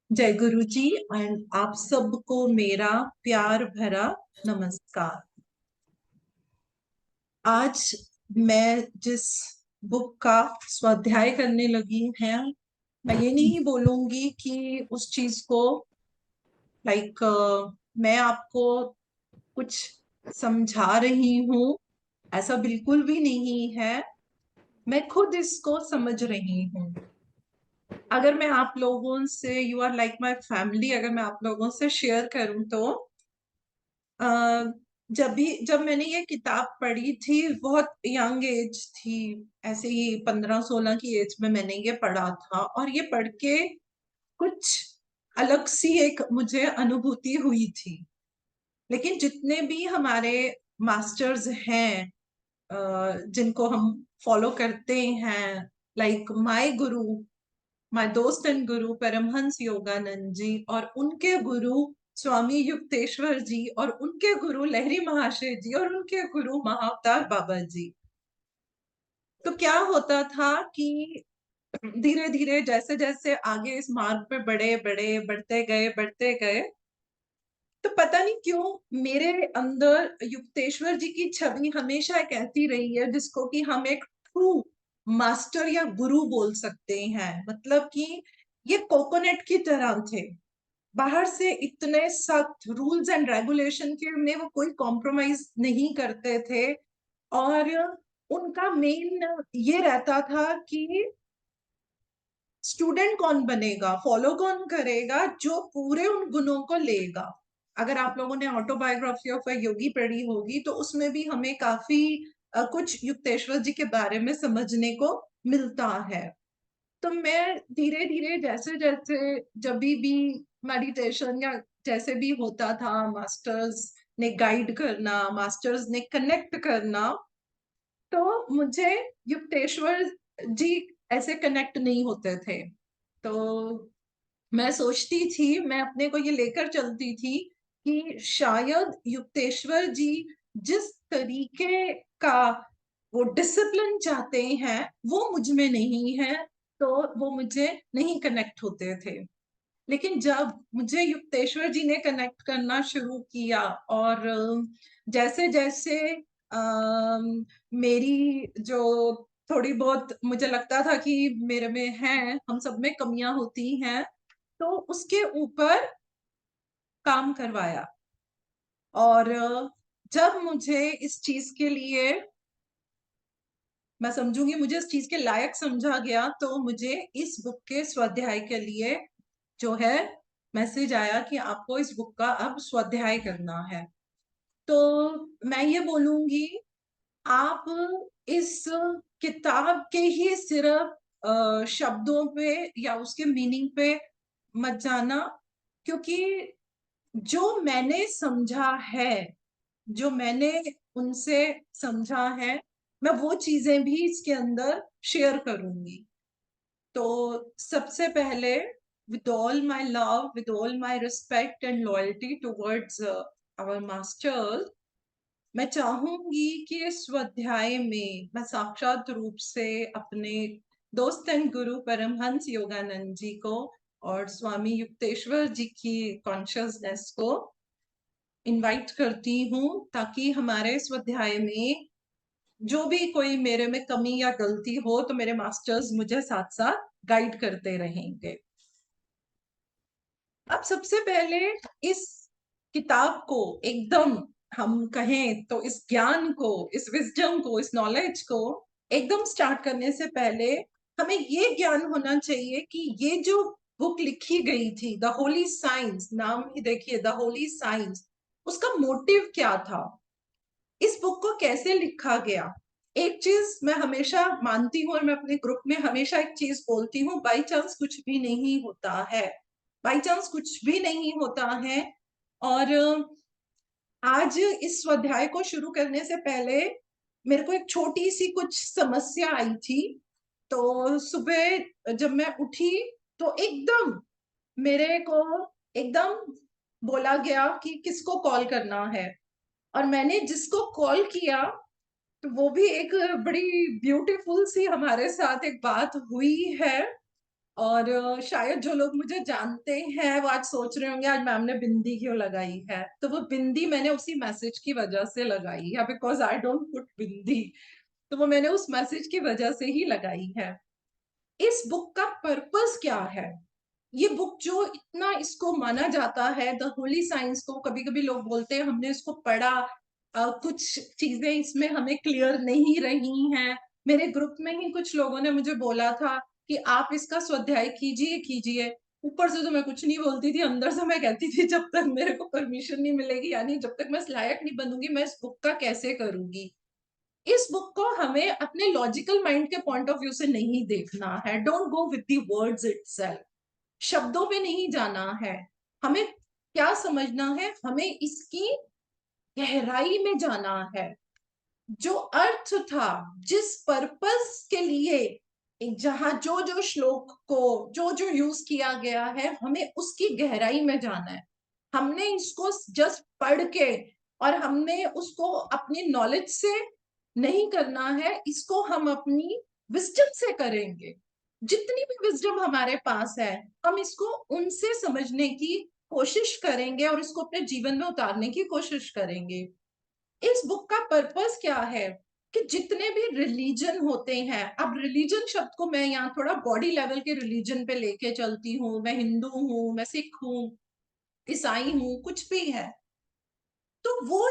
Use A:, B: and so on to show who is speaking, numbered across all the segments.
A: जय गुरु जी। एंड आप सबको मेरा प्यार भरा नमस्कार। आज मैं जिस बुक का स्वाध्याय करने लगी है, मैं ये नहीं बोलूंगी कि उस चीज को लाइक मैं आपको कुछ समझा रही हूँ। ऐसा बिल्कुल भी नहीं है। मैं खुद इसको समझ रही हूँ। अगर मैं आप लोगों से, you are like my family, अगर मैं आप लोगों से शेयर करूं तो अ, जब मैंने ये किताब पढ़ी थी, बहुत यंग एज थी। ऐसे ही 15-16 की एज में मैंने ये पढ़ा था, और ये पढ़ के कुछ अलग सी एक मुझे अनुभूति हुई थी। लेकिन जितने भी हमारे मास्टर्स हैं, जिनको हम फॉलो करते हैं, लाइक माय गुरु, माय दोस्त एंड गुरु परमहंस योगानंद जी, और उनके गुरु स्वामी युक्तेश्वर जी, और उनके गुरु लहरी महाशय जी, और उनके गुरु महाअवतार बाबा जी। तो क्या होता था कि धीरे धीरे जैसे जैसे आगे इस मार्ग पे बड़े बड़े बढ़ते गए, तो पता नहीं क्यों मेरे अंदर युक्तेश्वर जी की छवि हमेशा एक ऐसी रही है जिसको कि हम एक ट्रू मास्टर या गुरु बोल सकते हैं। मतलब कि ये कोकोनट की तरह थे। बाहर से इतने सख्त रूल्स एंड रेगुलेशन के में वो कोई कॉम्प्रोमाइज नहीं करते थे। और उनका मेन ये रहता था कि स्टूडेंट कौन बनेगा, फॉलो कौन करेगा, जो पूरे उन गुणों को लेगा। अगर आप लोगों ने ऑटोबायोग्राफी ऑफ अ योगी पढ़ी होगी तो उसमें भी हमें काफी कुछ युक्तेश्वर जी के बारे में समझने को मिलता है। तो मैं धीरे धीरे जैसे जैसे जब भी मेडिटेशन या जैसे भी होता था, मास्टर्स ने गाइड करना, मास्टर्स ने कनेक्ट करना, तो मुझे युक्तेश्वर जी ऐसे कनेक्ट नहीं होते थे। तो मैं सोचती थी, मैं अपने को ये लेकर चलती थी कि शायद युक्तेश्वर जी जिस तरीके का वो डिसिप्लिन चाहते हैं वो मुझ में नहीं है, तो वो मुझे नहीं कनेक्ट होते थे। लेकिन जब मुझे युक्तेश्वर जी ने कनेक्ट करना शुरू किया, और जैसे जैसे मेरी जो थोड़ी बहुत मुझे लगता था कि मेरे में है, हम सब में कमियां होती हैं, तो उसके ऊपर काम करवाया। और जब मुझे इस चीज के लिए, मैं समझूंगी मुझे इस चीज के लायक समझा गया, तो मुझे इस बुक के स्वाध्याय के लिए जो है मैसेज आया कि आपको इस बुक का अब स्वाध्याय करना है। तो मैं ये बोलूंगी, आप इस किताब के ही सिर्फ शब्दों पे या उसके मीनिंग पे मत जाना, क्योंकि जो मैंने समझा है, जो मैंने उनसे समझा है, मैं वो चीजें भी इसके अंदर शेयर करूंगी। तो सबसे पहले, with all my love, with all my respect and loyalty towards our masters, मैं चाहूंगी कि इस स्वाध्याय में मैं साक्षात रूप से अपने दोस्त एंड गुरु परमहंस योगानंद जी को और स्वामी युक्तेश्वर जी की कॉन्शियसनेस को इनवाइट करती हूँ, ताकि हमारे स्वाध्याय में जो भी कोई मेरे में कमी या गलती हो तो मेरे मास्टर्स मुझे साथ साथ गाइड करते रहेंगे। अब सबसे पहले इस किताब को एकदम, हम कहें तो इस ज्ञान को, इस विजडम को, इस नॉलेज को एकदम स्टार्ट करने से पहले हमें ये ज्ञान होना चाहिए कि ये जो बुक लिखी गई थी, द होली साइंस, नाम ही देखिए, द होली साइंस, उसका मोटिव क्या था, इस बुक को कैसे लिखा गया। एक चीज मैं हमेशा मानती हूँ, और मैं अपने ग्रुप में हमेशा एक चीज बोलती हूँ, बाई चांस कुछ भी नहीं होता है। बाई चांस कुछ भी नहीं होता है। और आज इस स्वाध्याय को शुरू करने से पहले मेरे को एक छोटी सी कुछ समस्या आई थी। तो सुबह जब मैं उठी तो एकदम मेरे को एकदम बोला गया कि किसको कॉल करना है, और मैंने जिसको कॉल किया, तो वो भी एक बड़ी ब्यूटीफुल सी हमारे साथ एक बात हुई है। और शायद जो लोग मुझे जानते हैं वो आज सोच रहे होंगे आज मैम ने बिंदी क्यों लगाई है, तो वो बिंदी मैंने उसी मैसेज की वजह से लगाई है, बिकॉज आई डोंट पुट बिंदी, तो वो मैंने उस मैसेज की वजह से ही लगाई है। इस बुक का पर्पस क्या है? ये बुक जो इतना इसको माना जाता है द होली साइंस, को कभी कभी लोग बोलते हैं हमने इसको पढ़ा, कुछ चीजें इसमें हमें क्लियर नहीं रही हैं। मेरे ग्रुप में ही कुछ लोगों ने मुझे बोला था कि आप इसका स्वाध्याय कीजिए कीजिए। ऊपर से तो मैं कुछ नहीं बोलती थी, अंदर से मैं कहती थी जब तक मेरे को परमिशन नहीं मिलेगी, यानी जब तक मैं इस लायक नहीं बनूंगी मैं इस बुक का कैसे करूंगी। इस बुक को हमें अपने लॉजिकल माइंड के पॉइंट ऑफ व्यू से नहीं देखना है। Don't go with the words itself, शब्दों पे नहीं जाना है। हमें क्या समझना है, हमें इसकी गहराई में जाना है। जो अर्थ था, जिस पर्पस के लिए जहां जो जो श्लोक को जो जो यूज किया गया है, हमें उसकी गहराई में जाना है। हमने इसको जस्ट पढ़ के और हमने उसको अपनी नॉलेज से नहीं करना है, इसको हम अपनी विजडम से करेंगे। जितनी भी विजडम हमारे पास है, हम इसको उनसे समझने की कोशिश करेंगे और इसको अपने जीवन में उतारने की कोशिश करेंगे। इस बुक का पर्पस क्या है कि जितने भी रिलीजन होते हैं, अब रिलीजन शब्द को मैं यहाँ थोड़ा बॉडी लेवल के रिलीजन पे लेके चलती हूँ, मैं हिंदू हूँ, मैं सिख हूँ, ईसाई हूँ, कुछ भी है, तो वो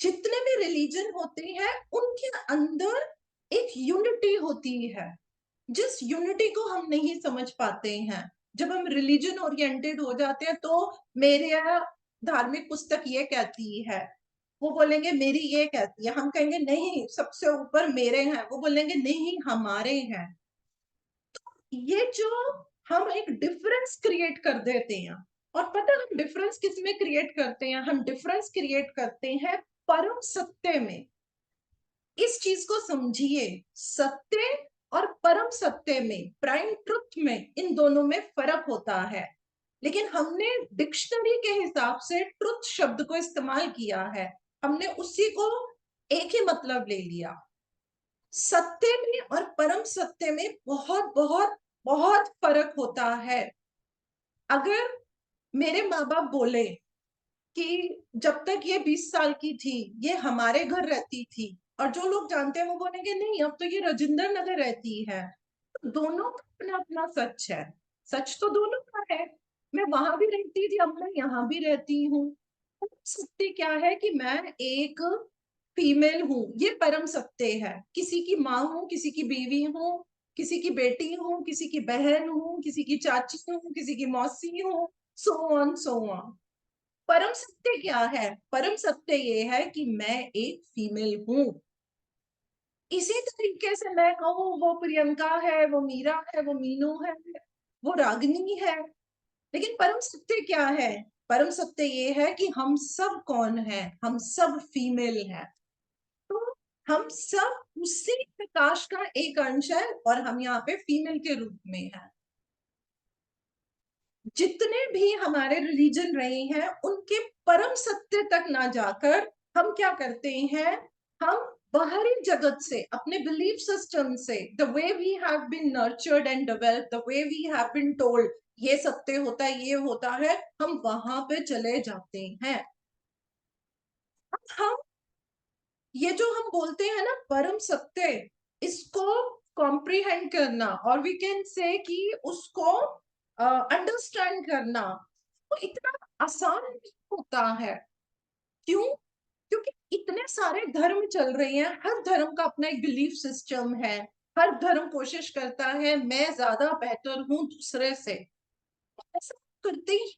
A: जितने भी रिलीजन होते हैं उनके अंदर एक यूनिटी होती है, जिस यूनिटी को हम नहीं समझ पाते हैं। जब हम रिलीजन ओरिएंटेड हो जाते हैं तो मेरे धार्मिक पुस्तक ये कहती है, वो बोलेंगे मेरी ये कहती है, हम कहेंगे नहीं सबसे ऊपर मेरे हैं, वो बोलेंगे नहीं हमारे हैं। ये जो हम एक डिफरेंस क्रिएट कर देते हैं, और पता हम डिफरेंस किस में क्रिएट करते हैं? हम डिफरेंस क्रिएट करते हैं परम सत्य में। इस चीज को समझिए, सत्य और परम सत्य में, प्राइम ट्रुथ में, इन दोनों में फर्क होता है। लेकिन हमने डिक्शनरी के हिसाब से ट्रुथ शब्द को इस्तेमाल किया है, हमने उसी को एक ही मतलब ले लिया। सत्य में और परम सत्य में बहुत बहुत बहुत फर्क होता है। अगर मेरे माँ बाप बोले कि जब तक ये 20 साल की थी ये हमारे घर रहती थी, और जो लोग जानते हैं वो बोलेंगे नहीं अब तो ये राजेंद्र नगर रहती है, तो दोनों का अपना अपना सच है। सच तो दोनों का है, मैं वहां भी रहती थी, अब मैं यहाँ भी रहती हूँ। सत्य क्या है कि मैं एक फीमेल हूँ, ये परम सत्य है। किसी की माँ हूँ, किसी की बीवी हूँ, किसी की बेटी हूँ, किसी की बहन हूँ, किसी की चाची हूँ, किसी की मौसी हूँ, सो ऑन सो ऑन। परम सत्य क्या है? परम सत्य ये है कि मैं एक फीमेल हूं। इसी तरीके से मैं कहूँ वो प्रियंका है, वो मीरा है, वो मीनू है, वो रागनी है, लेकिन परम सत्य क्या है? परम सत्य ये है कि हम सब कौन है? हम सब फीमेल हैं। तो हम सब उसी प्रकाश का एक अंश है और हम यहाँ पे फीमेल के रूप में हैं। जितने भी हमारे रिलीजन रहे हैं उनके परम सत्य तक ना जाकर हम क्या करते हैं, हम बाहरी जगत से, अपने बिलीफ सिस्टम से, the way we have been nurtured and developed, the way we have been told ये सत्य होता है, ये होता है, हम वहां पे चले जाते हैं। हम ये जो हम बोलते हैं ना परम सत्य, इसको कॉम्प्रिहेंड करना और वी कैन से कि उसको अंडरस्टैंड करना तो इतना आसान नहीं होता है। क्यों? क्योंकि इतने सारे धर्म चल रहे हैं, हर धर्म का अपना एक बिलीफ सिस्टम है, हर धर्म कोशिश करता है मैं ज्यादा बेहतर हूं दूसरे से। ऐसा करते ही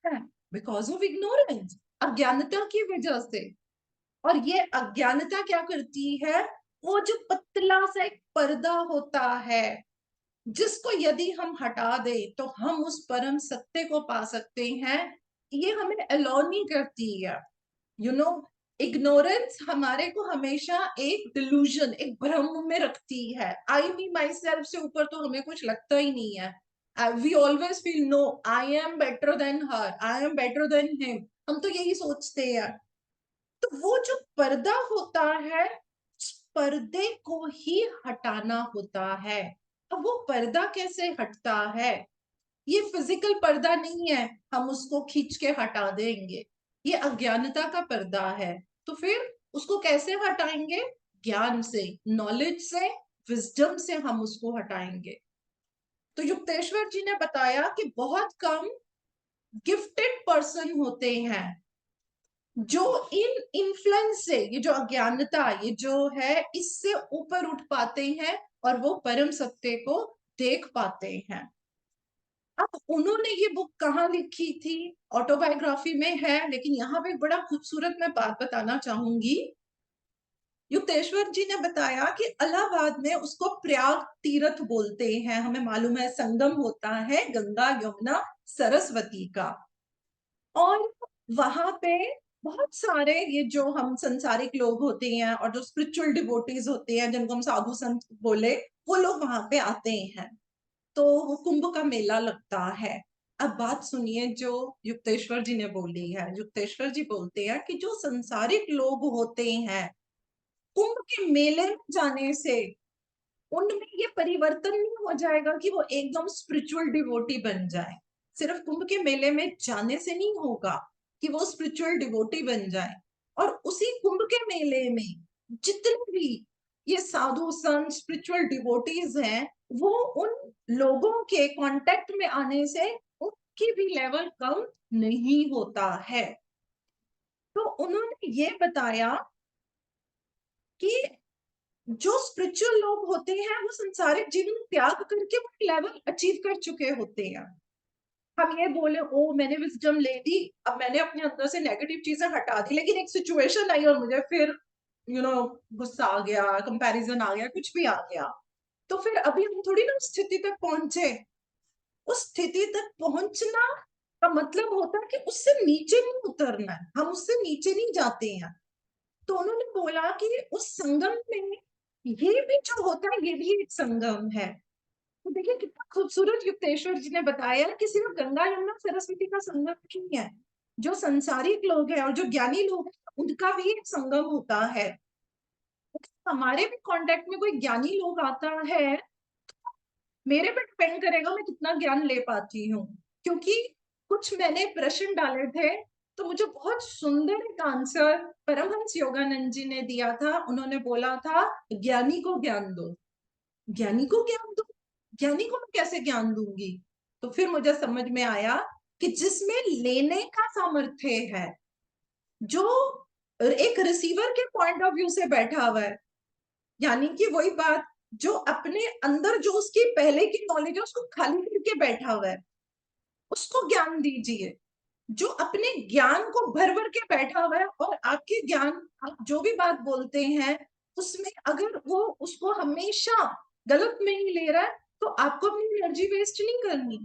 A: है बिकॉज ऑफ इग्नोरेंस, अज्ञानता की वजह से। और ये अज्ञानता क्या करती है, वो जो पतला सा एक पर्दा होता है जिसको यदि हम हटा दे तो हम उस परम सत्य को पा सकते हैं, ये हमें अलाउ नहीं करती है। यू नो, इग्नोरेंस हमारे को हमेशा एक डिल्यूजन, एक भ्रम में रखती है। आई मी माई सेल्फ से ऊपर तो हमें कुछ लगता ही नहीं है। We always feel no, I am better than her, I am better than him, हम तो यही सोचते हैं। तो वो जो पर्दा होता है, उस पर्दे को ही हटाना होता है। अब वो पर्दा कैसे हटता है? ये फिजिकल पर्दा नहीं है, हम उसको खींच के हटा देंगे। ये अज्ञानता का पर्दा है। तो फिर उसको कैसे हटाएंगे? ज्ञान से, नॉलेज से, विजडम से हम उसको हटाएंगे। तो युक्तेश्वर जी ने बताया कि बहुत कम गिफ्टेड पर्सन होते हैं जो इन इन्फ्लुएंस से, ये जो अज्ञानता, ये जो है, इससे ऊपर उठ पाते हैं और वो परम सत्य को देख पाते हैं। अब उन्होंने ये बुक कहाँ लिखी थी? ऑटोबायोग्राफी में है, लेकिन यहाँ पे बड़ा खूबसूरत मैं बात बताना चाहूंगी। युक्तेश्वर जी ने बताया कि इलाहाबाद में उसको प्रयाग तीर्थ बोलते हैं, हमें मालूम है संगम होता है गंगा यमुना सरस्वती का। और वहां पे बहुत सारे ये जो हम संसारिक लोग होते हैं और जो स्पिरिचुअल डिवोटीज होते हैं, जिनको हम साधु संत बोले, वो लोग वहां पे आते हैं। तो वो कुंभ का मेला लगता है। अब बात सुनिए जो युक्तेश्वर जी ने बोली है। युक्तेश्वर जी बोलते हैं कि जो संसारिक लोग होते हैं, कुंभ के मेले में जाने से उनमें ये परिवर्तन नहीं हो जाएगा कि वो एकदम स्पिरिचुअल डिवोटी बन जाए। सिर्फ कुंभ के मेले में जाने से नहीं होगा कि वो स्पिरिचुअल डिवोटी बन जाए। और उसी कुंभ के मेले में जितने भी ये साधु संत स्पिरिचुअल डिवोटीज हैं, वो उन लोगों के कांटेक्ट में आने से उनकी भी लेवल कम नहीं होता है। तो उन्होंने ये बताया कि जो स्पिरिचुअल लोग होते हैं वो संसारिक जीवन त्याग करके वो लेवल अचीव कर चुके होते हैं। हम ये बोले ओ मैंने विजडम ले ली, अब मैंने अपने अंदर से नेगेटिव चीजें हटा दी, लेकिन एक सिचुएशन आई और मुझे फिर गुस्सा आ गया, कंपैरिजन आ गया, कुछ भी आ गया, तो फिर अभी हम थोड़ी ना उस स्थिति तक पहुंचे। उस स्थिति तक पहुंचना का मतलब होता है कि उससे नीचे नहीं उतरना है, हम उससे नीचे नहीं जाते हैं। तो उन्होंने बोला कि उस संगम में ये भी जो होता है ये भी एक संगम है। तो देखिए कितना खूबसूरत युक्तेश्वर जी ने बताया कि सिर्फ गंगा यमुना सरस्वती का संगम नहीं है, जो संसारिक लोग हैं और जो ज्ञानी लोग हैं उनका भी एक संगम होता है। हमारे भी कांटेक्ट में कोई ज्ञानी लोग आता है, मेरे पे डिपेंड करेगा मैं कितना ज्ञान ले पाती हूँ। क्योंकि कुछ मैंने प्रश्न डाले थे, तो मुझे बहुत सुंदर एक आंसर परमहंस योगानंद जी ने दिया था। उन्होंने बोला था ज्ञानी को ज्ञान दो। ज्ञानी को ज्ञान दो, ज्ञानी को मैं कैसे ज्ञान दूंगी? तो फिर मुझे समझ में आया कि जिसमें लेने का सामर्थ्य है, जो एक रिसीवर के पॉइंट ऑफ व्यू से बैठा हुआ है, यानी कि वही बात, जो अपने अंदर जो उसकी पहले की नॉलेज है उसको खाली करके बैठा हुआ है, उसको ज्ञान दीजिए। जो अपने ज्ञान को भर भर के बैठा हुआ है और आपके ज्ञान, आप जो भी बात बोलते हैं उसमें अगर वो उसको हमेशा गलत में ही ले रहा है, तो आपको अपनी एनर्जी वेस्ट नहीं करनी।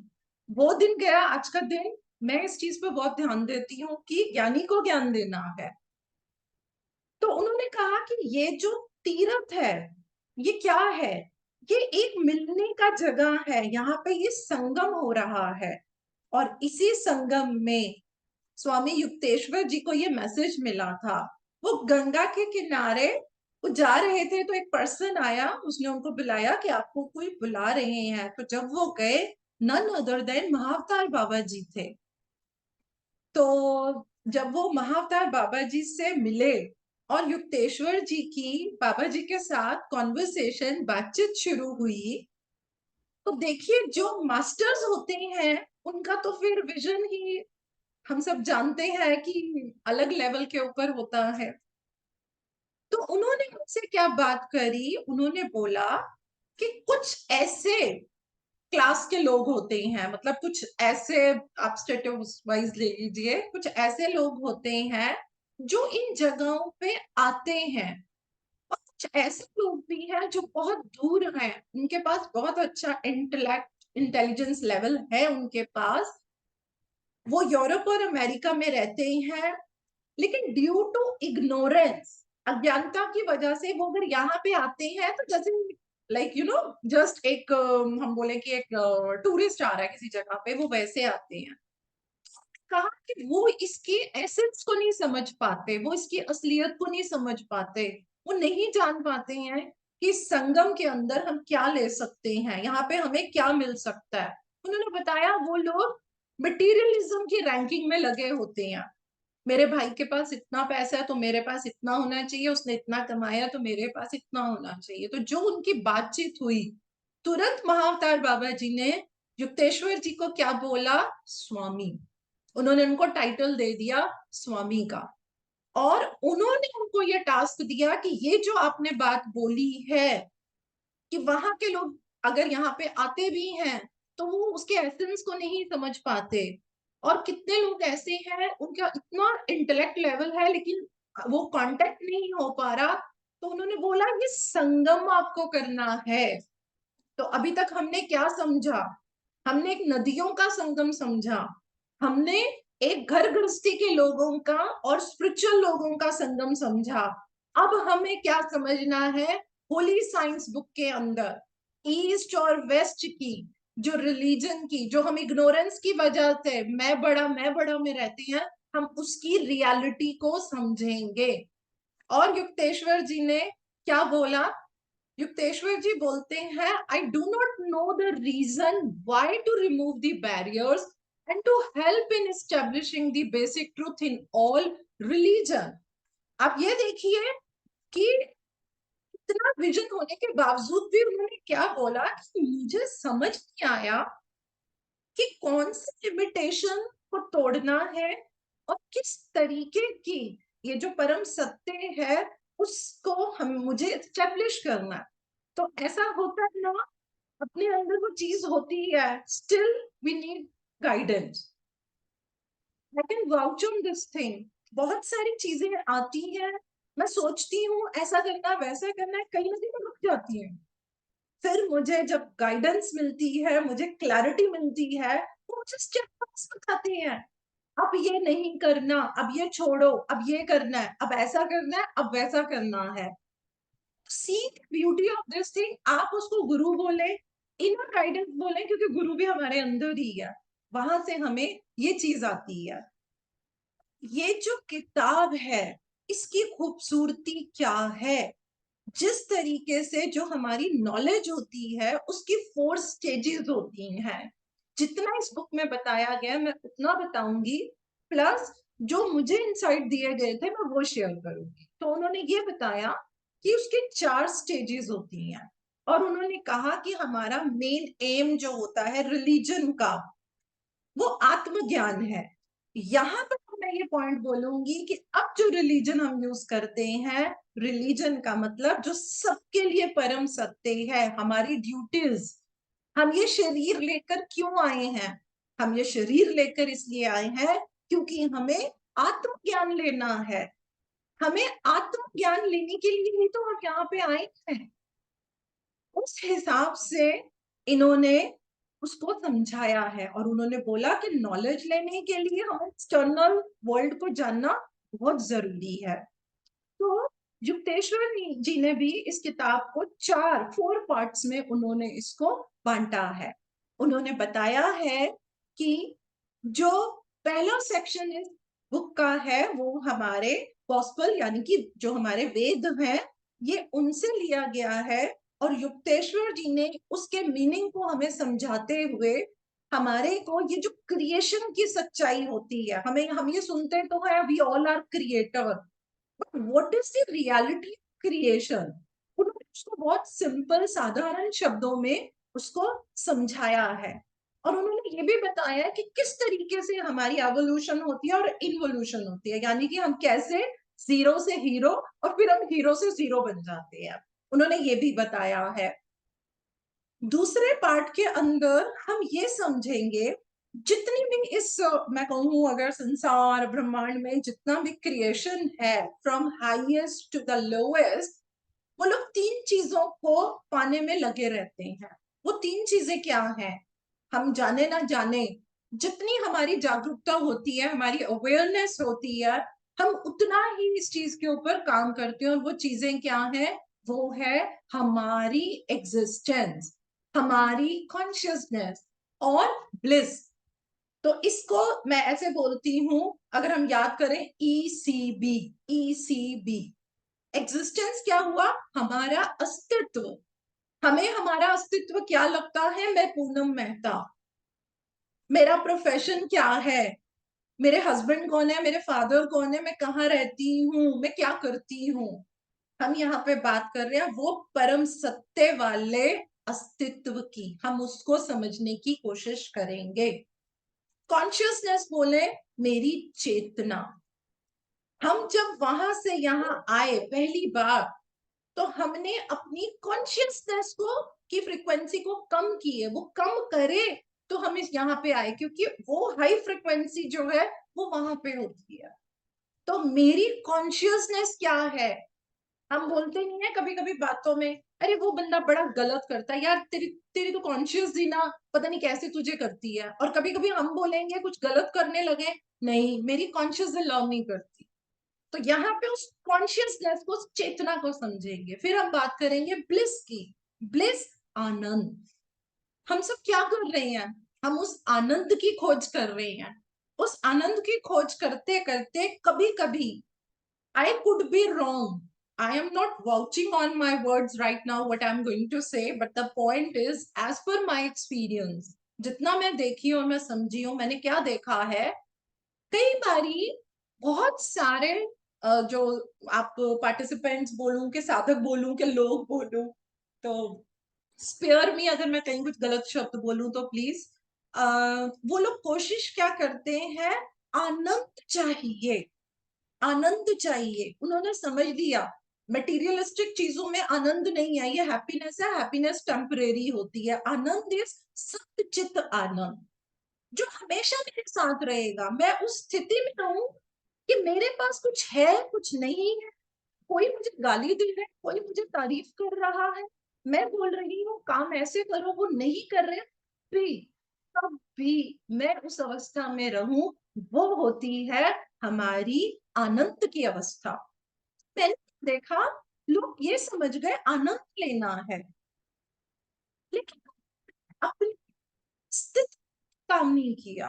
A: वो दिन गया आज का दिन। मैं इस चीज पे बहुत ध्यान देती हूँ कि ज्ञानी को ज्ञान देना है। तो उन्होंने कहा कि ये जो तीर्थ है ये क्या है? ये एक मिलने का जगह है, यहाँ पे ये संगम हो रहा है। और इसी संगम में स्वामी युक्तेश्वर जी को ये मैसेज मिला था। वो गंगा के किनारे वो जा रहे थे, तो एक पर्सन आया, उसने उनको बुलाया कि आपको कोई बुला रहे हैं। तो जब वो गए, नन अदर देन महाअवतार बाबा जी थे। तो जब वो महाअवतार बाबा जी से मिले और युक्तेश्वर जी की बाबा जी के साथ कॉन्वर्सेशन, बातचीत शुरू हुई, तो देखिए जो मास्टर्स होते हैं उनका तो फिर विजन ही हम सब जानते हैं कि अलग लेवल के ऊपर होता है। तो उन्होंने हमसे क्या बात करी? उन्होंने बोला कि कुछ ऐसे क्लास के लोग होते हैं, मतलब कुछ ऐसे, आप स्टेटस वाइज ले लीजिए, कुछ ऐसे लोग होते हैं जो इन जगहों पे आते हैं। और कुछ ऐसे लोग भी हैं जो बहुत दूर हैं, उनके पास बहुत अच्छा इंटेलिजेंस लेवल है उनके पास, वो यूरोप और अमेरिका में रहते हैं, लेकिन ड्यू टू इग्नोरेंस, अज्ञानता की वजह से वो अगर यहाँ पे आते हैं तो जैसे लाइक जस्ट एक हम बोले कि एक टूरिस्ट आ रहा है किसी जगह पे, वो वैसे आते हैं। कहा कि वो इसके एसेंस को नहीं समझ पाते, वो इसकी असलियत को नहीं समझ पाते, वो नहीं जान पाते हैं कि संगम के अंदर हम क्या ले सकते हैं, यहाँ पे हमें क्या मिल सकता है। उन्होंने बताया वो लोग मटेरियलिज्म की रैंकिंग में लगे होते हैं। मेरे भाई के पास इतना पैसा है तो मेरे पास इतना होना चाहिए, उसने इतना कमाया तो मेरे पास इतना होना चाहिए। तो जो उनकी बातचीत हुई, तुरंत महाअवतार बाबा जी ने युक्तेश्वर जी को क्या बोला? स्वामी। उन्होंने उनको टाइटल दे दिया स्वामी का। और उन्होंने उनको ये टास्क दिया कि ये जो आपने बात बोली है कि वहां के लोग अगर यहाँ पे आते भी हैं तो वो उसके एसेंस को नहीं समझ पाते। और कितने लोग ऐसे हैं उनका इतना इंटेलेक्ट लेवल है लेकिन वो कांटेक्ट नहीं हो पा रहा। तो उन्होंने बोला ये संगम आपको करना है। तो अभी तक हमने क्या समझा? हमने एक नदियों का संगम समझा, हमने एक घर गृहस्थी के लोगों का और स्पिरिचुअल लोगों का संगम समझा। अब हमें क्या समझना है? होली साइंस बुक के अंदर ईस्ट और वेस्ट की जो रिलीजन की, जो हम इग्नोरेंस की वजह से मैं बड़ा में रहते हैं, हम उसकी रियलिटी को समझेंगे। और युक्तेश्वर जी ने क्या बोला? युक्तेश्वर जी बोलते हैं, I do not know the reason why to remove the barriers and to help in establishing the basic truth in all religion. आप ये देखिए कि इतना विजन होने के बावजूद भी उन्होंने क्या बोला कि मुझे समझ नहीं आया कि कौन सी लिमिटेशन को तोड़ना है और किस तरीके की ये जो परम सत्य है उसको हम मुझे एस्टेब्लिश करना है। तो ऐसा होता है ना, अपने अंदर वो चीज होती है, still we need guidance. I can vouch on this thing. बहुत सारी चीजें आती हैं, मैं सोचती हूँ ऐसा करना वैसा करना है, कहीं ना कहीं रुक जाती है। फिर मुझे जब गाइडेंस मिलती है, मुझे क्लैरिटी मिलती है, वो मुझे स्टेप बाय बताते हैं। अब ये नहीं करना, अब ये छोड़ो, अब ये करना है, अब ऐसा करना है, अब वैसा करना है। सी ब्यूटी ऑफ दिस थिंग, आप उसको गुरु बोले, इनर गाइडेंस बोले, क्योंकि गुरु भी हमारे अंदर ही है, वहां से हमें ये चीज आती है। ये जो किताब है इसकी खूबसूरती क्या है? जिस तरीके से जो हमारी नॉलेज होती है उसकी 4 स्टेजेस होती हैं। जितना इस बुक में बताया गया मैं उतना बताऊंगी, प्लस जो मुझे इंसाइट दिए गए थे मैं वो शेयर करूंगी। तो उन्होंने ये बताया कि उसके 4 स्टेजेस होती हैं। और उन्होंने कहा कि हमारा मेन एम जो होता है रिलीजन का, वो आत्मज्ञान है। यहां पर मैं ये पॉइंट बोलूंगी कि अब जो रिलीजन हम यूज करते हैं, रिलीजन का मतलब जो सबके लिए परम सत्य है, हमारी ड्यूटीज। हम ये शरीर लेकर क्यों आए हैं? हम ये शरीर लेकर इसलिए आए हैं क्योंकि हमें आत्मज्ञान लेना है। हमें आत्मज्ञान लेने के लिए ही तो हम यहाँ पे आए हैं। उस हिसाब से इन्होंने उसको समझाया है। और उन्होंने बोला कि नॉलेज लेने के लिए हमें एक्सटर्नल वर्ल्ड को जानना बहुत जरूरी है। तो युक्तेश्वर जी ने भी इस किताब को 4 पार्ट्स में उन्होंने इसको बांटा है। उन्होंने बताया है कि जो पहला सेक्शन इस बुक का है वो हमारे गॉस्पेल यानी कि जो हमारे वेद हैं, ये उनसे लिया गया है। और युक्तेश्वर जी ने उसके मीनिंग को हमें समझाते हुए हमारे को ये जो क्रिएशन की सच्चाई होती है, हम ये सुनते तो है we all are creator, what is the reality creation. उन्होंने उसको बहुत सिंपल साधारण शब्दों में उसको समझाया है। और उन्होंने ये भी बताया कि किस तरीके से हमारी एवोल्यूशन होती है और इन्वोल्यूशन होती है, यानी कि हम कैसे जीरो से हीरो और फिर हम हीरो से जीरो बन जाते हैं। उन्होंने ये भी बताया है। दूसरे पार्ट के अंदर हम ये समझेंगे जितनी भी इस मैं कहूँ अगर संसार ब्रह्मांड में जितना भी क्रिएशन है, from highest to the lowest, वो लोग 3 चीजों को पाने में लगे रहते हैं। वो 3 चीजें क्या हैं? हम जाने ना जाने, जितनी हमारी जागरूकता होती है, हमारी अवेयरनेस होती है, हम उतना ही इस चीज के ऊपर काम करते हैं। और वो चीजें क्या है? वो है हमारी एग्जिस्टेंस, हमारी कॉन्शियसनेस और ब्लिस। तो इसको मैं ऐसे बोलती हूं, अगर हम याद करें, ECB। ECB एग्जिस्टेंस क्या हुआ? हमारा अस्तित्व। हमें हमारा अस्तित्व क्या लगता है? मैं पूनम मेहता। मेरा प्रोफेशन क्या है, मेरे हस्बैंड कौन है, मेरे फादर कौन है, मैं कहाँ रहती हूँ, मैं क्या करती हूँ। हम यहाँ पे बात कर रहे हैं वो परम सत्य वाले अस्तित्व की, हम उसको समझने की कोशिश करेंगे। कॉन्शियसनेस बोले मेरी चेतना। हम जब वहां से यहाँ आए पहली बार, तो हमने अपनी कॉन्शियसनेस को की फ्रीक्वेंसी को कम की है, वो कम करे तो हम इस यहाँ पे आए, क्योंकि वो हाई फ्रीक्वेंसी जो है वो वहां पे होती है। तो मेरी कॉन्शियसनेस क्या है। हम बोलते नहीं है कभी कभी बातों में, अरे वो बंदा बड़ा गलत करता है यार, तेरी तेरी तो कॉन्शियस ही ना पता नहीं कैसे तुझे करती है। और कभी कभी हम बोलेंगे कुछ गलत करने लगे, नहीं मेरी कॉन्शियस अलाउ नहीं करती। तो यहाँ पे उस कॉन्शियसनेस को, उस चेतना को समझेंगे। फिर हम बात करेंगे ब्लिस की। ब्लिस, आनंद। हम सब क्या कर रहे हैं, हम उस आनंद की खोज कर रहे हैं। उस आनंद की खोज करते करते कभी कभी I could be wrong. I am not vouching on my words right now, what I'm going to say, but the point is, as per my experience, जितना मैं देखी हूँ, मैं समझी हूँ, मैंने क्या देखा है, कई बारी बहुत सारे जो आप पार्टिसिपेंट्स बोलूं के साधक बोलूं के लोग बोलूं, तो स्पेयर मी अगर मैं कहीं कुछ गलत शब्द बोलूं तो प्लीज। वो लोग कोशिश क्या करते हैं, आनंद चाहिए, आनंद चाहिए। उन्होंने समझ लिया मटेरियलिस्टिक चीजों में आनंद नहीं है, ये हैप्पीनेस है, हैप्पीनेस टेम्परेरी होती है। आनंद इज सच्चित आनंद, जो हमेशा मेरे साथ रहेगा। मैं उस स्थिति में रहूं कि मेरे पास कुछ है कुछ नहीं है, कोई मुझे गाली दे रहा है, कोई मुझे तारीफ कर रहा है, मैं बोल रही हूँ काम ऐसे करो, वो नहीं कर रहे, भी तब भी मैं उस अवस्था में रहूं, वो होती है हमारी आनंद की अवस्था। मैंने देखा लोग ये समझ गए आनंद लेना है, लेकिन अपनी स्थिति काम नहीं किया,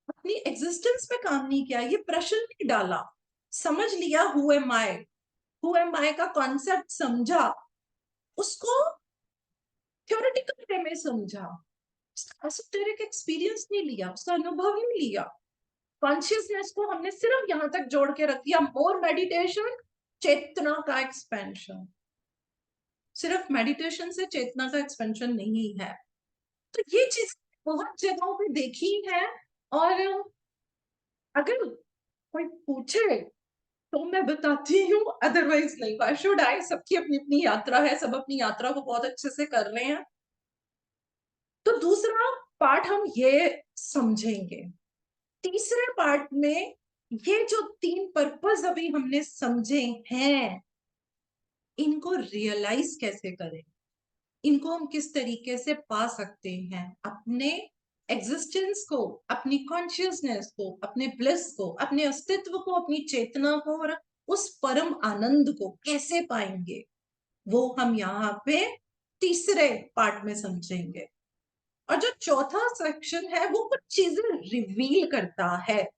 A: अपनी एग्जिस्टेंस में काम नहीं किया, ये प्रश्न नहीं डाला। समझ लिया हु एम आई का कॉन्सेप्ट समझा, उसको थ्योरेटिकल वे में समझा, एसोटेरिक एक्सपीरियंस नहीं लिया, उसका अनुभव ही नहीं लिया। कॉन्शियसनेस को हमने सिर्फ यहां तक जोड़ के रख दिया, मोर मेडिटेशन, चेतना का एक्सपेंशन। सिर्फ मेडिटेशन से चेतना का एक्सपेंशन नहीं है। तो ये चीज बहुत जगहों पे देखी है। और अगर कोई पूछे तो मैं बताती हूँ, अदरवाइज नहीं। व्हाई शुड आई, सबकी अपनी अपनी यात्रा है, सब अपनी यात्रा को बहुत अच्छे से कर रहे हैं। तो दूसरा पार्ट हम ये समझेंगे। तीसरे पार्ट में ये जो तीन पर्पस अभी हमने समझे हैं, इनको रियलाइज कैसे करें, इनको हम किस तरीके से पा सकते हैं, अपने एग्जिस्टेंस को, अपनी कॉन्शियसनेस को, अपने ब्लिस को, अपने अस्तित्व को, अपनी चेतना को, और उस परम आनंद को कैसे पाएंगे, वो हम यहाँ पे तीसरे पार्ट में समझेंगे। और जो चौथा सेक्शन है वो कुछ चीजें रिवील करता है।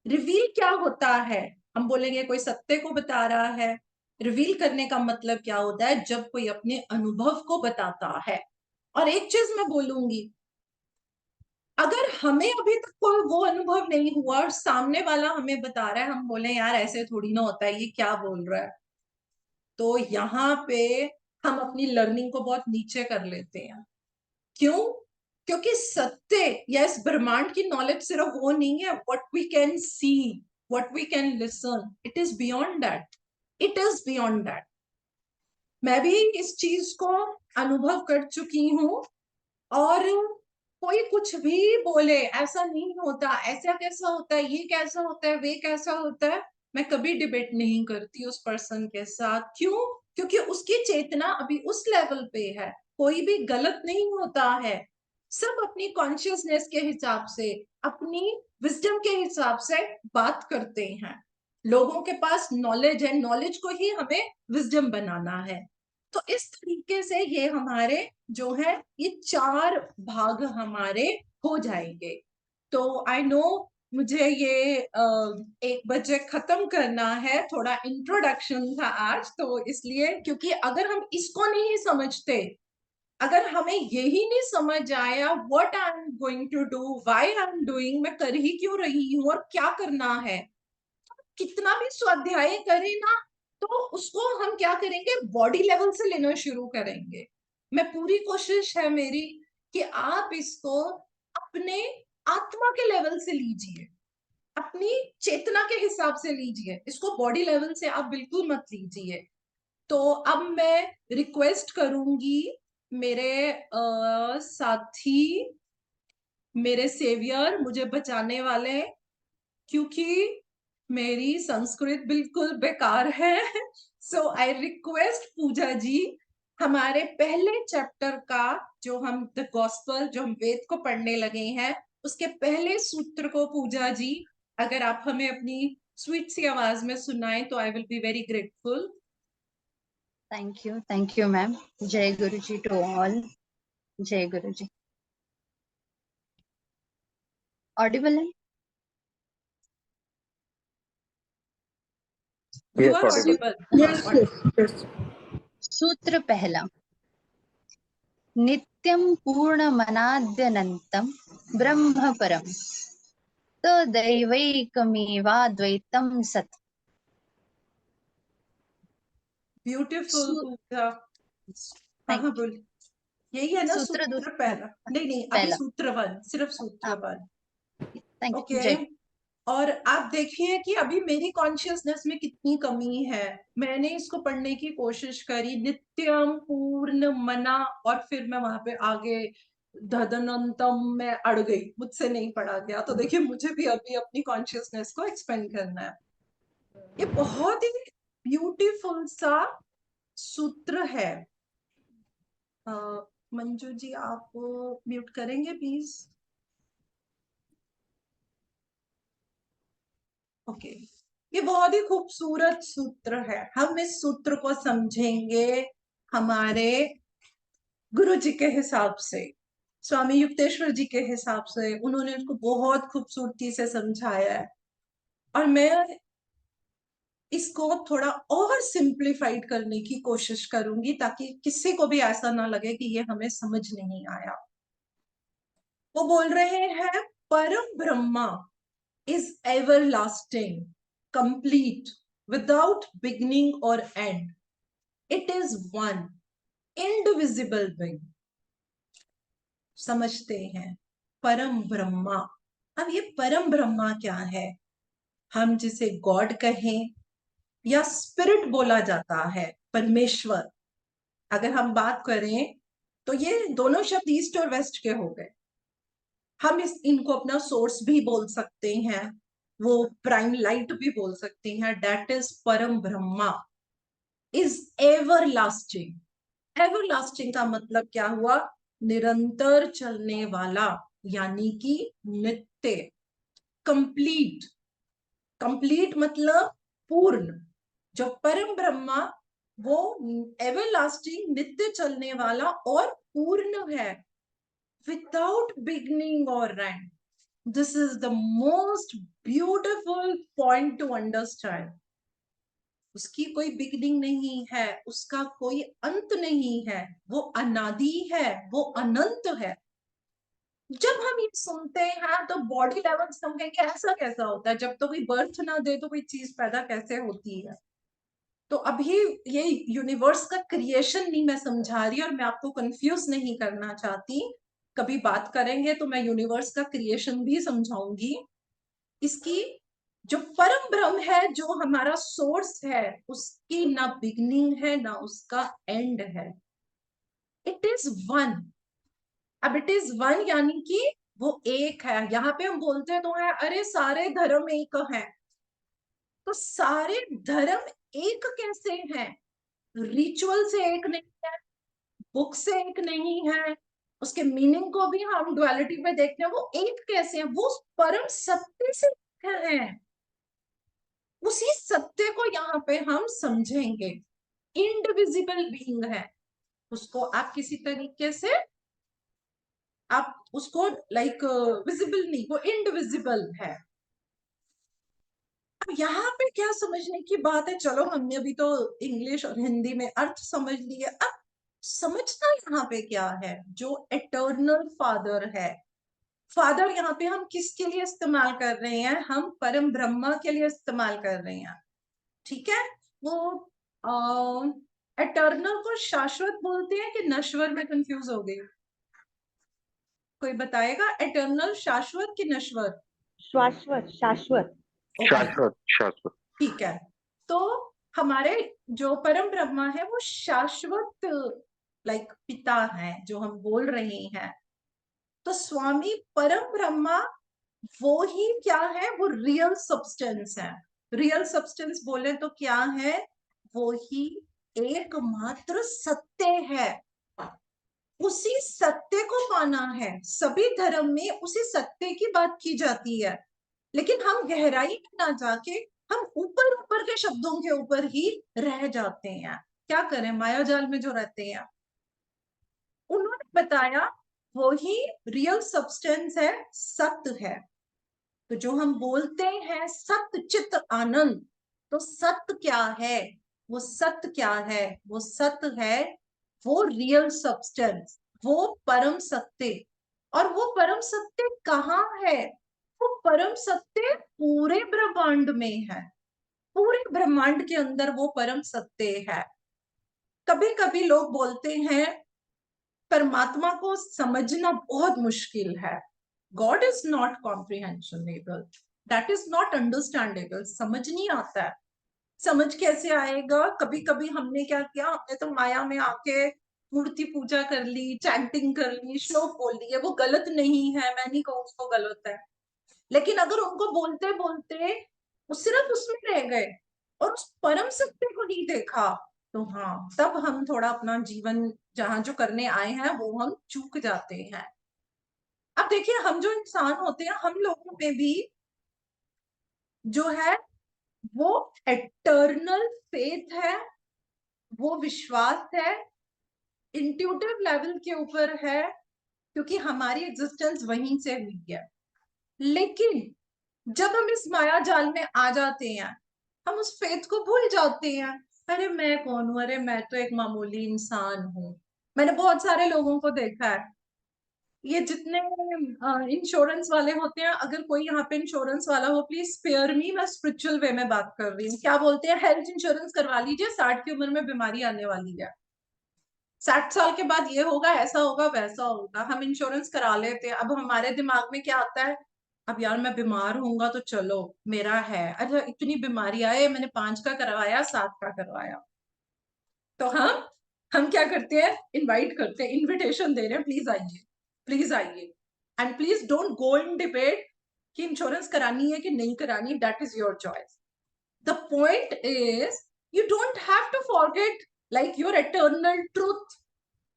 A: रिवील क्या होता है, हम बोलेंगे कोई सत्य को बता रहा है। रिवील करने का मतलब क्या होता है, जब कोई अपने अनुभव को बताता है। और एक चीज मैं बोलूंगी, अगर हमें अभी तक कोई वो अनुभव नहीं हुआ और सामने वाला हमें बता रहा है, हम बोले यार ऐसे थोड़ी ना होता है, ये क्या बोल रहा है, तो यहाँ पे हम अपनी लर्निंग को बहुत नीचे कर लेते हैं। क्यों? क्योंकि सत्य या इस ब्रह्मांड की नॉलेज सिर्फ वो नहीं है, what we can see, what we can listen, it is beyond that, it is beyond that. मैं भी इस चीज को अनुभव कर चुकी हूँ। और कोई कुछ भी बोले ऐसा नहीं होता, ऐसा कैसा होता है, ये कैसा होता है, वे कैसा होता है, मैं कभी डिबेट नहीं करती उस पर्सन के साथ। क्यों? क्योंकि उसकी चेतना अभी उस लेवल पे है। कोई भी गलत नहीं होता है, सब अपनी कॉन्शियसनेस के हिसाब से, अपनी विजडम के हिसाब से बात करते हैं। लोगों के पास नॉलेज है, नॉलेज को ही हमें विजडम बनाना है। तो इस तरीके से ये हमारे जो है ये चार भाग हमारे हो जाएंगे। तो आई नो मुझे ये 1 बजे खत्म करना है, थोड़ा इंट्रोडक्शन था आज, तो इसलिए, क्योंकि अगर हम इसको नहीं समझते, अगर हमें यही नहीं समझ आया what I am going to do, why I am doing, मैं कर ही क्यों रही हूँ और क्या करना है, कितना भी स्वाध्याय करें ना, तो उसको हम क्या करेंगे, बॉडी लेवल से लेना शुरू करेंगे। मैं पूरी कोशिश है मेरी कि आप इसको अपने आत्मा के लेवल से लीजिए, अपनी चेतना के हिसाब से लीजिए, इसको बॉडी लेवल से आप बिल्कुल मत लीजिए। तो अब मैं रिक्वेस्ट करूंगी मेरे साथी, मेरे सेवियर, मुझे बचाने वाले, क्योंकि मेरी संस्कृत बिल्कुल बेकार है। सो आई रिक्वेस्ट पूजा जी, हमारे पहले चैप्टर का, जो हम द गॉस्पेल, जो हम वेद को पढ़ने लगे हैं, उसके पहले सूत्र को पूजा जी अगर आप हमें अपनी स्वीट सी आवाज में सुनाएं तो I will be very grateful.
B: Thank you ma'am. जय गुरु जी टू ऑल। जय गुरु जी। ऑडिबल है?
A: You
C: Yes,
A: are
C: audible.
A: Audible.
B: सूत्र पहला। नित्यं पूर्णमनाद्यनन्तं ब्रह्म परं तदैवैकमेवाद्वैतं सत्।
A: ब्यूटीफुल पूजा। हाँ हाँ बोलिए। यही है ना
B: सूत्र
A: सूत्र पहला? नहीं नहीं, अभी
B: पहला।
A: सूत्र वन, सिर्फ सूत्र वन।
B: Thank you.
A: ओके।
B: जय।
A: और आप देखिए कि अभी मेरी कॉन्शियसनेस में कितनी कमी है। मैंने इसको पढ़ने की कोशिश करी, नित्यम पूर्ण मना, और फिर मैं वहां पे आगे धदनंतम में अड़ गई, मुझसे नहीं पढ़ा गया। तो देखिए मुझे भी अभी अपनी कॉन्शियसनेस को एक्सपेंड करना है। ये बहुत ही ब्यूटीफुल सा सूत्र है। मंजू जी आप म्यूट करेंगे प्लीज? ओके। ये बहुत ही खूबसूरत सूत्र है। हम इस सूत्र को समझेंगे हमारे गुरु जी के हिसाब से, स्वामी युक्तेश्वर जी के हिसाब से। उन्होंने उसको बहुत खूबसूरती से समझाया है, और मैं इसको थोड़ा और सिंप्लीफाइड करने की कोशिश करूंगी ताकि किसी को भी ऐसा ना लगे कि ये हमें समझ नहीं आया। वो बोल रहे हैं परम Brahma is everlasting, complete, without beginning or end. It is one, indivisible being. समझते हैं परम ब्रह्मा। अब ये परम ब्रह्मा क्या है? हम जिसे गॉड कहें या स्पिरिट बोला जाता है, परमेश्वर। अगर हम बात करें तो ये दोनों शब्द ईस्ट और वेस्ट के हो गए। हम इनको अपना सोर्स भी बोल सकते हैं, वो प्राइम लाइट भी बोल सकते हैं। दैट इज परम ब्रह्मा, इज एवरलास्टिंग। एवरलास्टिंग का मतलब क्या हुआ? निरंतर चलने वाला, यानी कि नित्य, कंप्लीट। कंप्लीट मतलब पूर्ण। जो परम ब्रह्मा वो एवरलास्टिंग, नित्य चलने वाला और पूर्ण है, विदाउट बिगनिंग और and. This is the most beautiful point to understand. उसकी कोई बिगनिंग नहीं है, उसका कोई अंत नहीं है, वो अनादि है, वो अनंत है। जब हम ये सुनते हैं तो बॉडी लेवल से हम कहेंगे ऐसा कैसा होता है, जब तो कोई बर्थ ना दे तो कोई चीज पैदा कैसे होती है। तो अभी ये यूनिवर्स का क्रिएशन नहीं मैं समझा रही, और मैं आपको कंफ्यूज नहीं करना चाहती। कभी बात करेंगे तो मैं यूनिवर्स का क्रिएशन भी समझाऊंगी। इसकी जो परम ब्रह्म है, जो हमारा सोर्स है, उसकी ना बिगनिंग है ना उसका एंड है। It is one. अब इट इज वन यानी कि वो एक है। यहाँ पे हम बोलते तो है अरे सारे धर्म एक हैं, तो सारे धर्म एक कैसे हैं? रिचुअल से एक नहीं है, बुक से एक नहीं है, उसके मीनिंग को भी हम डुअलिटी में देखते हैं, वो एक कैसे है? वो परम सत्य से एक है। उसी सत्य को यहाँ पे हम समझेंगे। इंडिविजिबल बीइंग है, उसको आप किसी तरीके से आप उसको लाइक विजिबल नहीं, वो इंडिविजिबल है। अब यहाँ पे क्या समझने की बात है? चलो हमने अभी तो इंग्लिश और हिंदी में अर्थ समझ लिए, अब समझना यहाँ पे क्या है, जो एटर्नल फादर है। फादर यहाँ पे हम किसके लिए इस्तेमाल कर रहे हैं? हम परम ब्रह्मा के लिए इस्तेमाल कर रहे हैं, ठीक है। वो एटर्नल को शाश्वत बोलते हैं कि नश्वर? में कंफ्यूज हो गई, कोई बताएगा? एटर्नल शाश्वत कि नश्वर?
B: शाश्वत शाश्वत।
A: ओके,
C: शाश्वत शाश्वत।
A: ठीक है। तो हमारे जो परम ब्रह्मा है वो शाश्वत लाइक पिता है जो हम बोल रहे हैं। तो स्वामी परम ब्रह्मा वो ही क्या है? वो रियल सब्सटेंस है। रियल सब्सटेंस बोले तो क्या है? वो ही एकमात्र सत्य है। उसी सत्य को पाना है। सभी धर्म में उसी सत्य की बात की जाती है, लेकिन हम गहराई में ना जाके हम ऊपर ऊपर के शब्दों के ऊपर ही रह जाते हैं। क्या करें, माया जाल में जो रहते हैं। उन्होंने बताया वो ही रियल सब्सटेंस है, सत्य है। तो जो हम बोलते हैं सत्य चित आनंद, तो सत्य क्या है? वो सत्य क्या है? वो सत्य है वो रियल सब्सटेंस, वो परम सत्य। और वो परम सत्य कहाँ है? वो परम सत्य पूरे ब्रह्मांड में है। पूरे ब्रह्मांड के अंदर वो परम सत्य है। कभी कभी लोग बोलते हैं परमात्मा को समझना बहुत मुश्किल है। God is not comprehensible, that is not understandable. समझ नहीं आता है। समझ कैसे आएगा? कभी कभी हमने क्या किया, हमने तो माया में आके मूर्ति पूजा कर ली, चैंटिंग कर ली, श्लोक बोल लिए। वो गलत नहीं है, मैं नहीं कहूँ उसको गलत है, लेकिन अगर उनको बोलते बोलते वो सिर्फ उसमें रह गए और उस परम सत्य को नहीं देखा, तो हाँ, तब हम थोड़ा अपना जीवन जहां जो करने आए हैं वो हम चूक जाते हैं। अब देखिए, हम जो इंसान होते हैं, हम लोगों में भी जो है वो एटर्नल फेथ है, वो विश्वास है, इंट्यूटिव लेवल के ऊपर है, क्योंकि हमारी एग्जिस्टेंस वहीं से हुई है। लेकिन जब हम इस माया जाल में आ जाते हैं, हम उस फेथ को भूल जाते हैं। अरे मैं कौन हूं? अरे मैं तो एक मामूली इंसान हूं। मैंने बहुत सारे लोगों को देखा है, ये जितने इंश्योरेंस वाले होते हैं, अगर कोई यहाँ पे इंश्योरेंस वाला हो, प्लीज स्पेयर मी, मैं स्पिरिचुअल वे में बात कर रही हूँ। क्या बोलते हैं? हेल्थ इंश्योरेंस करवा लीजिए, 60 की उम्र में बीमारी आने वाली है, 60 साल के बाद ये होगा, ऐसा होगा, वैसा होगा। हम इंश्योरेंस करा लेते हैं। अब हमारे दिमाग में क्या आता है? अब यार मैं बीमार होऊंगा तो चलो मेरा है, अच्छा इतनी बीमारी आए, मैंने 5 का करवाया, 7 का करवाया। तो हम क्या करते हैं? इनवाइट करते हैं, इनविटेशन दे रहे हैं, प्लीज आइए, प्लीज आइए। And please don't go in debate कि इंश्योरेंस करानी है कि नहीं करानी, that is your choice. The point is you don't have to forget like your eternal truth.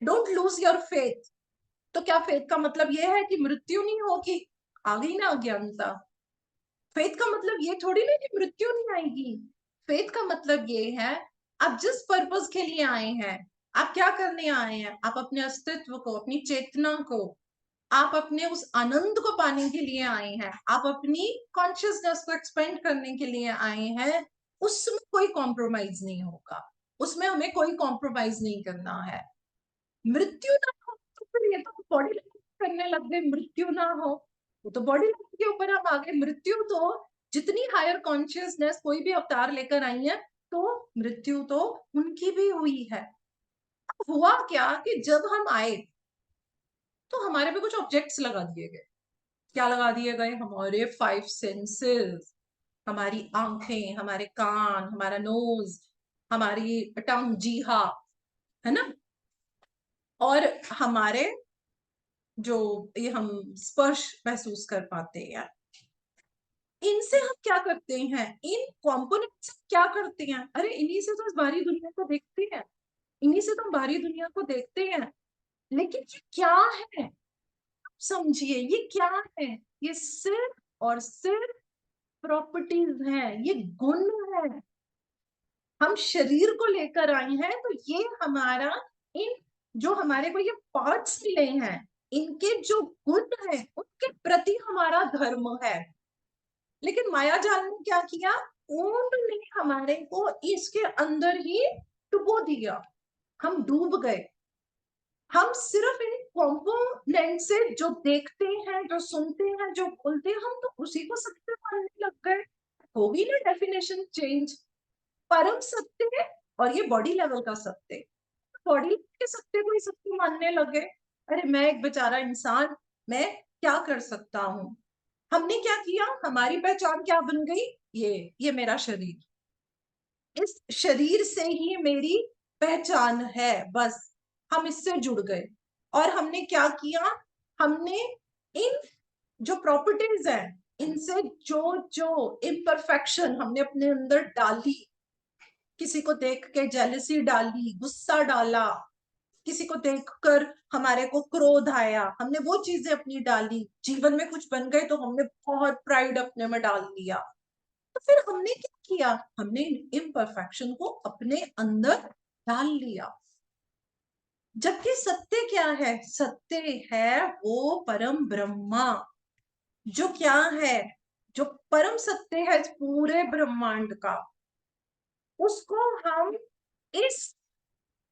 A: Don't lose your faith. तो क्या फेथ का मतलब ये है कि मृत्यु नहीं होगी? आ गई ना अज्ञानता। फेथ का मतलब ये थोड़ी ना कि मृत्यु नहीं आएगी। फेथ का मतलब ये है, आप जिस पर्पस के लिए आए हैं, आप क्या करने आए हैं? आप अपने अस्तित्व को, अपनी चेतना को, आप अपने उस आनंद को पाने के लिए आए हैं। आप अपनी कॉन्शियसनेस को एक्सपेंड करने के लिए आए हैं। उसमें कोई कॉम्प्रोमाइज नहीं होगा, उसमें हमें कोई कॉम्प्रोमाइज नहीं करना है। मृत्यु ना हो तो फिर ये तो बॉडी लैंग्वेज करने लग गए, मृत्यु ना हो वो तो बॉडी लैंग्वेज के ऊपर हम आ गए। मृत्यु तो जितनी हायर कॉन्शियसनेस कोई भी अवतार लेकर आई है, तो मृत्यु तो उनकी भी हुई है। अब हुआ क्या कि जब हम आए तो हमारे पे कुछ ऑब्जेक्ट्स लगा दिए गए। क्या लगा दिए गए? हमारे 5 सेंसेस, हमारी आंखें, हमारे कान, हमारा नोज, हमारी टंग, जीहा, है ना, और हमारे जो ये हम स्पर्श महसूस कर पाते हैं। इनसे हम क्या करते हैं? इन कंपोनेंट से क्या करते हैं? अरे इन्हीं से तो इस बाहरी दुनिया को देखते हैं, इन्हीं से तो हम बाहरी दुनिया को देखते हैं। लेकिन ये क्या है? समझिए, ये क्या है? ये सिर्फ और सिर्फ प्रॉपर्टीज हैं, ये गुण है। हम शरीर को लेकर आए हैं, तो ये हमारा, इन जो हमारे को ये पार्ट्स मिले हैं, इनके जो गुण है उनके प्रति हमारा धर्म है। लेकिन माया जाल ने क्या किया? ऊंट ने हमारे को इसके अंदर ही डुबो दिया, हम डूब गए। हम सिर्फ इन कॉम्पोनेंट से जो देखते हैं, जो सुनते हैं, जो बोलते हैं, हम तो उसी को सत्य मानने लग गए। होगी ना डेफिनेशन चेंज। परम सत्य है और ये बॉडी लेवल का सत्य है। बॉडी के सत्य को ही सत्य मानने लगे। अरे मैं एक बेचारा इंसान, मैं क्या कर सकता हूँ। हमने क्या किया, हमारी पहचान क्या बन गई, ये मेरा शरीर, इस शरीर से ही मेरी पहचान है, बस हम इससे जुड़ गए। और हमने क्या किया, हमने इन जो प्रॉपर्टीज हैं, इनसे जो जो इम्परफेक्शन हमने अपने अंदर डाली, किसी को देख के जेलसी डाली, गुस्सा डाला, किसी को देखकर हमारे को क्रोध आया, हमने वो चीजें अपनी डाली, जीवन में कुछ बन गए तो हमने बहुत प्राइड अपने में डाल लिया। तो फिर हमने क्या किया, हमने इम्परफेक्शन को अपने अंदर डाल लिया। जबकि सत्य क्या है, सत्य है वो परम ब्रह्मा, जो क्या है, जो परम सत्य है इस पूरे ब्रह्मांड का, उसको हम इस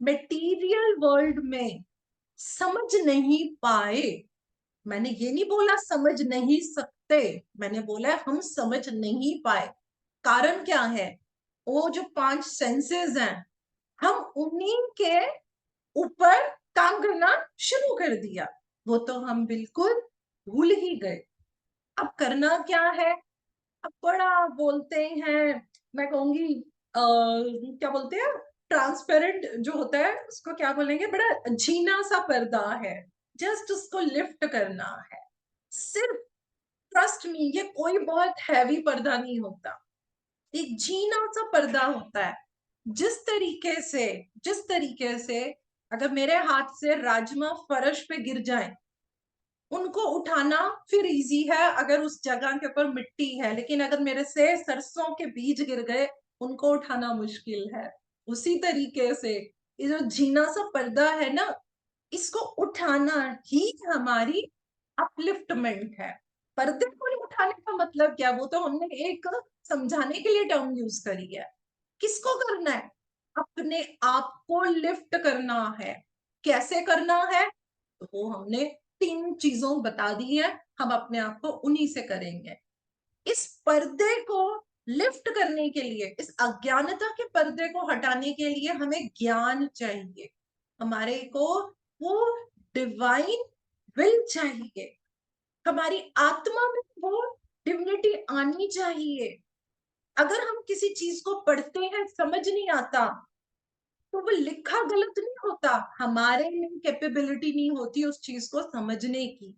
A: मटेरियल वर्ल्ड में समझ नहीं पाए। मैंने ये नहीं बोला समझ नहीं सकते, मैंने बोला हम समझ नहीं पाए। कारण क्या है, वो जो 5 सेंसेस हैं, हम उन्हीं के ऊपर काम करना शुरू कर दिया, वो तो हम बिल्कुल भूल ही गए। अब करना क्या है, अब बड़ा बोलते हैं, मैं कहूंगी क्या बोलते हैं, ट्रांसपेरेंट जो होता है उसको क्या बोलेंगे, बड़ा झीना सा पर्दा है, जस्ट उसको लिफ्ट करना है सिर्फ। ट्रस्ट मी, ये कोई बहुत हैवी पर्दा नहीं होता, एक झीना सा पर्दा होता है। जिस तरीके से अगर मेरे हाथ से राजमा फर्श पे गिर जाए, उनको उठाना फिर इजी है अगर उस जगह के ऊपर मिट्टी है, लेकिन अगर मेरे से सरसों के बीज गिर गए, उनको उठाना मुश्किल है। उसी तरीके से ये जो झीना सा पर्दा है ना, इसको उठाना ही हमारी अपलिफ्टमेंट है। पर्दे को नहीं उठाने का मतलब क्या, वो तो हमने एक समझाने के लिए टर्म यूज करी है। किसको करना है, अपने आप को लिफ्ट करना है। कैसे करना है, तो वो हमने 3 चीजों बता दी है, हम अपने आप को उन्हीं से करेंगे। इस पर्दे को लिफ्ट करने के लिए, इस अज्ञानता के पर्दे को हटाने के लिए हमें ज्ञान चाहिए, हमारे को वो डिवाइन विल चाहिए, हमारी आत्मा में वो डिविनिटी आनी चाहिए। अगर हम किसी चीज को पढ़ते हैं समझ नहीं आता, तो वो लिखा गलत नहीं होता, हमारे में कैपेबिलिटी नहीं होती उस चीज को समझने की।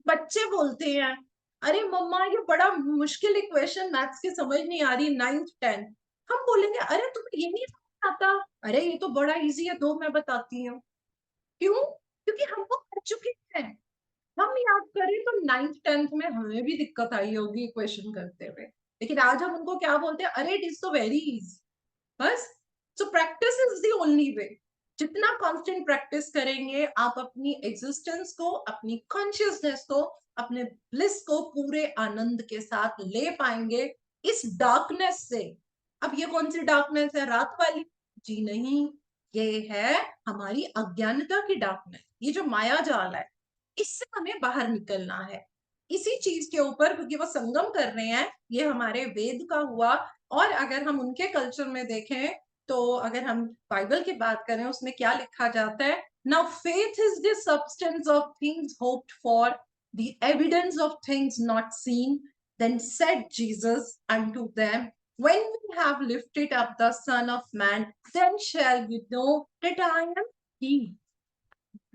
A: बच्चे बोलते हैं, अरे मम्मा ये बड़ा मुश्किल इक्वेशन मैथ्स की समझ नहीं आ रही, 9th 10th। हम बोलेंगे अरे तुम्हें ये नहीं समझ आता, अरे ये तो बड़ा इजी है, दो मैं बताती हूँ। क्यों, क्योंकि हम वो कर चुके हैं। हम याद करें तो 9th 10th में हमें भी दिक्कत आई होगी इक्वेशन करते हुए, लेकिन आज हम उनको क्या बोलते हैं, अरे इट इज तो वेरी इजी, बस। So practice is the only way. जितना कांस्टेंट प्रैक्टिस करेंगे, आप अपनी एग्जिस्टेंस को, अपनी कॉन्शियसनेस को, अपने ब्लिस को पूरे आनंद के साथ ले पाएंगे इस डार्कनेस से। अब ये कौन सी डार्कनेस है, रात वाली? जी नहीं, ये है हमारी अज्ञानता की डार्कनेस, ये जो माया जाल है, इससे हमें बाहर निकलना है। इसी चीज के ऊपर, क्योंकि वो संगम कर रहे हैं, ये हमारे वेद का हुआ। और अगर हम उनके कल्चर में देखें, तो अगर हम बाइबल की बात करें, उसमें क्या लिखा जाता है, now faith is the substance of things hoped for, the evidence of things not seen. Then said Jesus unto them, when we have lifted up the son of man, then shall we know that I am he।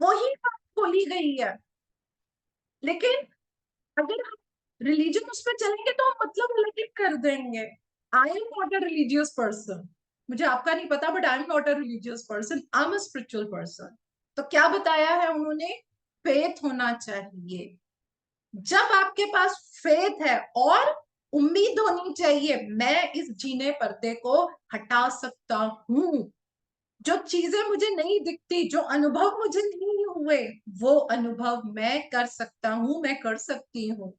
A: वही बात बोली गई है। लेकिन अगर हम religion उस पर चलेंगे तो हम मतलब अलग कर देंगे। I am not a religious person, मुझे आपका नहीं पता, but I am not a religious person, I am a spiritual person. तो क्या बताया है उन्होंने, फेथ होना चाहिए। जब आपके पास फेथ है और उम्मीद होनी चाहिए, मैं इस जीने पर्दे को हटा सकता हूं, जो चीजें मुझे नहीं दिखती, जो अनुभव मुझे नहीं हुए, वो अनुभव मैं कर सकता हूं, मैं कर सकती हूँ।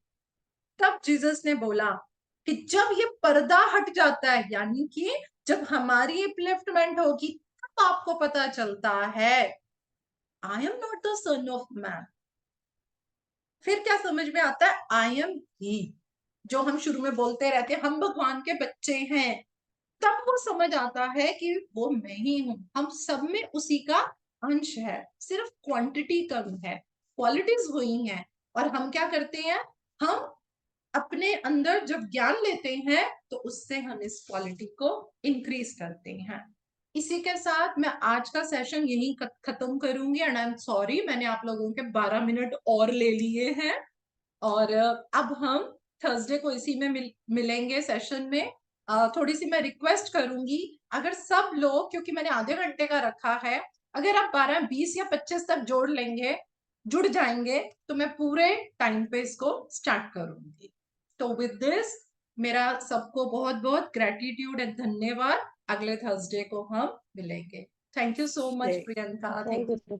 A: तब जीसस ने बोला कि जब ये पर्दा हट जाता है, यानी कि जब हमारी अपलिफ्टमेंट होगी, तब आपको पता चलता है I am not the son of man. फिर क्या समझ में आता है? आई एम ही, जो हम शुरू में बोलते रहते हैं हम भगवान के बच्चे हैं, तब वो समझ आता है कि वो मैं ही हूं। हम सब में उसी का अंश है, सिर्फ क्वांटिटी कम है, क्वालिटीज वही हैं। और हम क्या करते हैं? हम अपने अंदर जब ज्ञान लेते हैं तो उससे हम इस क्वालिटी को इंक्रीज करते हैं। इसी के साथ मैं आज का सेशन यही खत्म करूंगी। एंड आई एम सॉरी, मैंने आप लोगों के 12 मिनट और ले लिए हैं। और अब हम थर्सडे को इसी में मिलेंगे सेशन में। थोड़ी सी मैं रिक्वेस्ट करूंगी, अगर सब लोग, क्योंकि मैंने आधे घंटे का रखा है, अगर आप 12, 20 या 25 तक जुड़ जाएंगे, तो मैं पूरे टाइम पे इसको स्टार्ट करूंगी। तो विद दिस, मेरा सबको बहुत बहुत ग्रेटिट्यूड एंड धन्यवाद। अगले थर्सडे को हम मिलेंगे। थैंक यू सो मच
B: जय
A: प्रियंका,
B: जय
A: थैंक
B: गुरु
A: यू।